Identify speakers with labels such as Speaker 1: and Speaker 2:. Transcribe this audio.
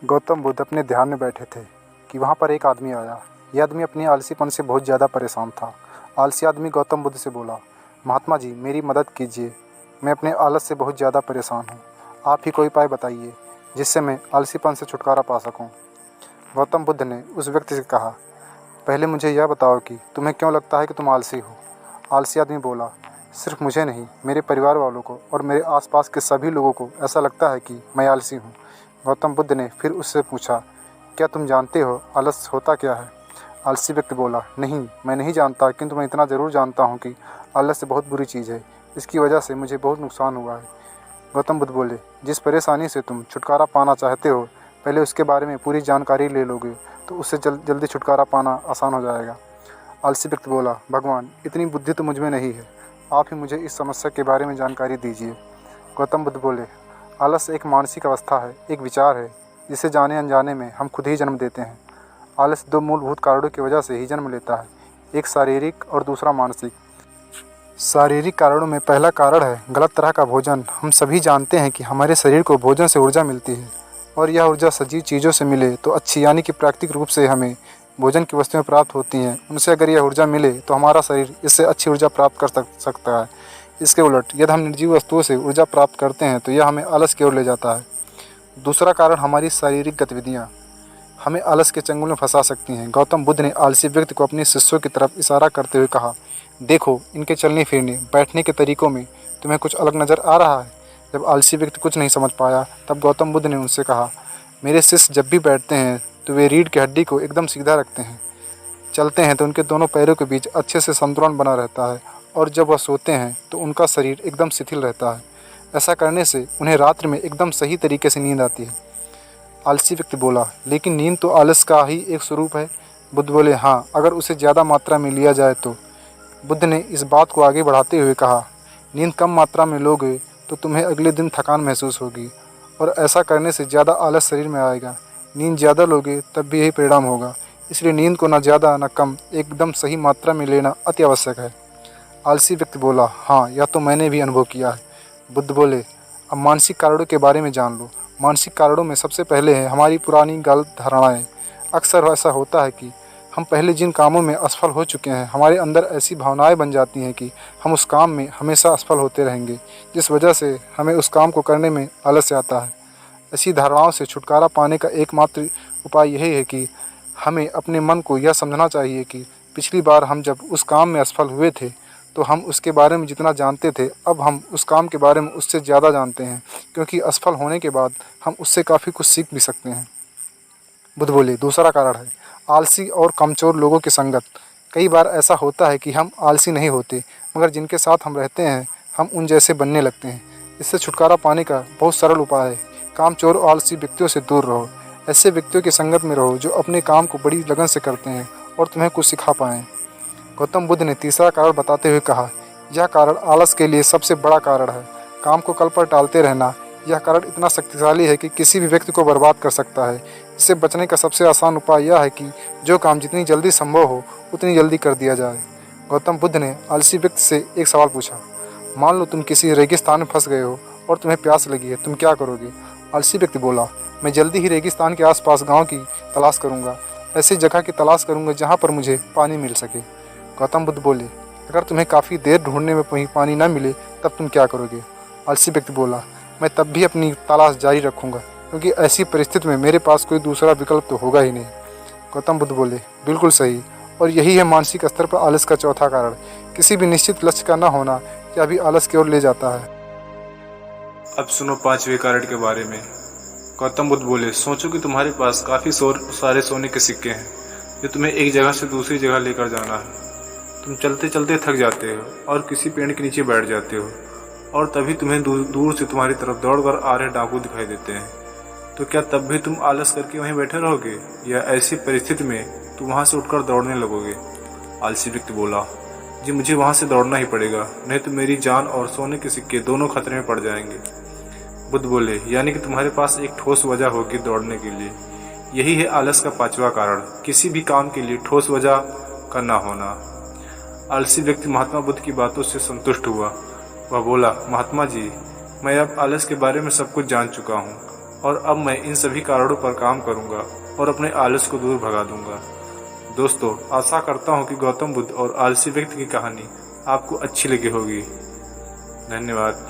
Speaker 1: गौतम बुद्ध अपने ध्यान में बैठे थे कि वहाँ पर एक आदमी आया। यह आदमी अपने आलसीपन से बहुत ज़्यादा परेशान था। आलसी आदमी गौतम बुद्ध से बोला, महात्मा जी मेरी मदद कीजिए, मैं अपने आलस से बहुत ज़्यादा परेशान हूँ। आप ही कोई उपाय बताइए जिससे मैं आलसीपन से छुटकारा पा सकूँ। गौतम बुद्ध ने उस व्यक्ति से कहा, पहले मुझे यह बताओ कि तुम्हें क्यों लगता है कि तुम आलसी हो। आलसी आदमी बोला, सिर्फ मुझे नहीं, मेरे परिवार वालों को और मेरे आसपास के सभी लोगों को ऐसा लगता है कि मैं आलसी हूँ। गौतम बुद्ध ने फिर उससे पूछा, क्या तुम जानते हो आलस होता क्या है। आलसी व्यक्ति बोला, नहीं मैं नहीं जानता, किंतु मैं इतना ज़रूर जानता हूँ कि आलस बहुत बुरी चीज़ है। इसकी वजह से मुझे बहुत नुकसान हुआ है। गौतम बुद्ध बोले, जिस परेशानी से तुम छुटकारा पाना चाहते हो, पहले उसके बारे में पूरी जानकारी ले लोगे तो उससे जल्दी छुटकारा पाना आसान हो जाएगा। आलसी व्यक्ति बोला, भगवान इतनी बुद्धि तो मुझ में नहीं है, आप ही मुझे इस समस्या के बारे में जानकारी दीजिए। गौतम बुद्ध बोले, आलस एक मानसिक अवस्था है, एक विचार है जिसे जाने अनजाने में हम खुद ही जन्म देते हैं। आलस दो मूलभूत कारणों की वजह से ही जन्म लेता है, एक शारीरिक और दूसरा मानसिक। शारीरिक कारणों में पहला कारण है गलत तरह का भोजन। हम सभी जानते हैं कि हमारे शरीर को भोजन से ऊर्जा मिलती है और यह ऊर्जा सजीव चीज़ों से मिले तो अच्छी, यानी कि प्राकृतिक रूप से हमें भोजन की वस्तुएं प्राप्त होती हैं, उनसे अगर यह ऊर्जा मिले तो हमारा शरीर इससे अच्छी ऊर्जा प्राप्त कर सकता है। इसके उलट यदि हम निर्जीव वस्तुओं से ऊर्जा प्राप्त करते हैं तो यह हमें आलस की ओर ले जाता है। दूसरा कारण हमारी शारीरिक गतिविधियाँ हमें आलस के चंगुल में फंसा सकती हैं। गौतम बुद्ध ने आलसी व्यक्ति को अपने शिष्यों की तरफ इशारा करते हुए कहा, देखो इनके चलने फिरने बैठने के तरीकों में तुम्हें कुछ अलग नज़र आ रहा है। जब आलसी व्यक्ति कुछ नहीं समझ पाया तब गौतम बुद्ध ने उनसे कहा, मेरे शिष्य जब भी बैठते हैं तो वे रीढ़ की हड्डी को एकदम सीधा रखते हैं, चलते हैं तो उनके दोनों पैरों के बीच अच्छे से संतुलन बना रहता है और जब वह सोते हैं तो उनका शरीर एकदम शिथिल रहता है। ऐसा करने से उन्हें रात्रि में एकदम सही तरीके से नींद आती है। आलसी व्यक्ति बोला, लेकिन नींद तो आलस का ही एक स्वरूप है। बुद्ध बोले, हाँ अगर उसे ज़्यादा मात्रा में लिया जाए तो। बुद्ध ने इस बात को आगे बढ़ाते हुए कहा, नींद कम मात्रा में लोगे तो तुम्हें अगले दिन थकान महसूस होगी और ऐसा करने से ज़्यादा आलस शरीर में आएगा। नींद ज़्यादा लोगे तब भी यही परिणाम होगा। इसलिए नींद को न ज़्यादा न कम, एकदम सही मात्रा में लेना अति आवश्यक है। आलसी व्यक्ति बोला, हाँ यह तो मैंने भी अनुभव किया है। बुद्ध बोले, अब मानसिक कारणों के बारे में जान लो। मानसिक कारणों में सबसे पहले है हमारी पुरानी गलत धारणाएँ। अक्सर ऐसा होता है कि हम पहले जिन कामों में असफल हो चुके हैं, हमारे अंदर ऐसी भावनाएं बन जाती हैं कि हम उस काम में हमेशा असफल होते रहेंगे, जिस वजह से हमें उस काम को करने में आलस आता है। ऐसी धारणाओं से छुटकारा पाने का एकमात्र उपाय यही है कि हमें अपने मन को यह समझना चाहिए कि पिछली बार हम जब उस काम में असफल हुए थे तो हम उसके बारे में जितना जानते थे, अब हम उस काम के बारे में उससे ज़्यादा जानते हैं, क्योंकि असफल होने के बाद हम उससे काफ़ी कुछ सीख भी सकते हैं। बुद्ध बोले, दूसरा कारण है आलसी और कमज़ोर लोगों की संगत। कई बार ऐसा होता है कि हम आलसी नहीं होते, मगर जिनके साथ हम रहते हैं हम उन जैसे बनने लगते हैं। इससे छुटकारा पाने का बहुत सरल उपाय है, कामचोर और आलसी व्यक्तियों से दूर रहो। ऐसे व्यक्तियों की संगत में रहो जो अपने काम को बड़ी लगन से करते हैं और तुम्हें कुछ सिखा पाएँ। गौतम बुद्ध ने तीसरा कारण बताते हुए कहा, यह कारण आलस के लिए सबसे बड़ा कारण है, काम को कल पर टालते रहना। यह कारण इतना शक्तिशाली है कि किसी भी व्यक्ति को बर्बाद कर सकता है। इससे बचने का सबसे आसान उपाय यह है कि जो काम जितनी जल्दी संभव हो उतनी जल्दी कर दिया जाए। गौतम बुद्ध ने आलसी व्यक्ति से एक सवाल पूछा, मान लो तुम किसी रेगिस्तान में फंस गए हो और तुम्हें प्यास लगी है, तुम क्या करोगे। आलसी व्यक्ति बोला, मैं जल्दी ही रेगिस्तान के आसपास गांव की तलाश करूंगा, ऐसी जगह की तलाश करूंगा जहां पर मुझे पानी मिल सके। गौतम बुद्ध बोले, अगर तुम्हें काफ़ी देर ढूंढने में पानी न मिले तब तुम क्या करोगे। आलसी व्यक्ति बोला, मैं तब भी अपनी तलाश जारी रखूंगा, क्योंकि ऐसी परिस्थिति में मेरे पास कोई दूसरा विकल्प तो होगा ही नहीं। गौतम बुद्ध बोले, बिल्कुल सही, और यही है मानसिक स्तर पर आलस का चौथा कारण। किसी भी निश्चित लक्ष्य का न होना यह भी आलस की ओर ले जाता है।
Speaker 2: अब सुनो पांचवें कारण के बारे में। गौतम बुद्ध बोले, सोचो कि तुम्हारे पास काफ़ी सारे सोने के सिक्के हैं जो तुम्हें एक जगह से दूसरी जगह लेकर जाना है। तुम चलते चलते थक जाते हो और किसी पेड़ के नीचे बैठ जाते हो और तभी तुम्हें दूर से तुम्हारी तरफ दौड़कर आ रहे डाकू दिखाई देते हैं। तो क्या तब भी तुम आलस करके वहीं बैठे रहोगे या ऐसी परिस्थिति में तुम वहां से उठकर दौड़ने लगोगे। आलसी व्यक्ति बोला, जी मुझे वहां से दौड़ना ही पड़ेगा, नहीं तो मेरी जान और सोने के सिक्के दोनों खतरे में पड़ जाएंगे। बुद्ध बोले, यानी कि तुम्हारे पास एक ठोस वजह होगी दौड़ने के लिए। यही है आलस का पांचवा कारण, किसी भी काम के लिए ठोस वजह का ना होना। आलसी व्यक्ति महात्मा बुद्ध की बातों से संतुष्ट हुआ। वह बोला, महात्मा जी मैं अब आलस के बारे में सब कुछ जान चुका हूँ। और अब मैं इन सभी कारणों पर काम करूंगा और अपने आलस को दूर भगा दूंगा। दोस्तों, आशा करता हूं कि गौतम बुद्ध और आलसी व्यक्ति की कहानी आपको अच्छी लगी होगी। धन्यवाद।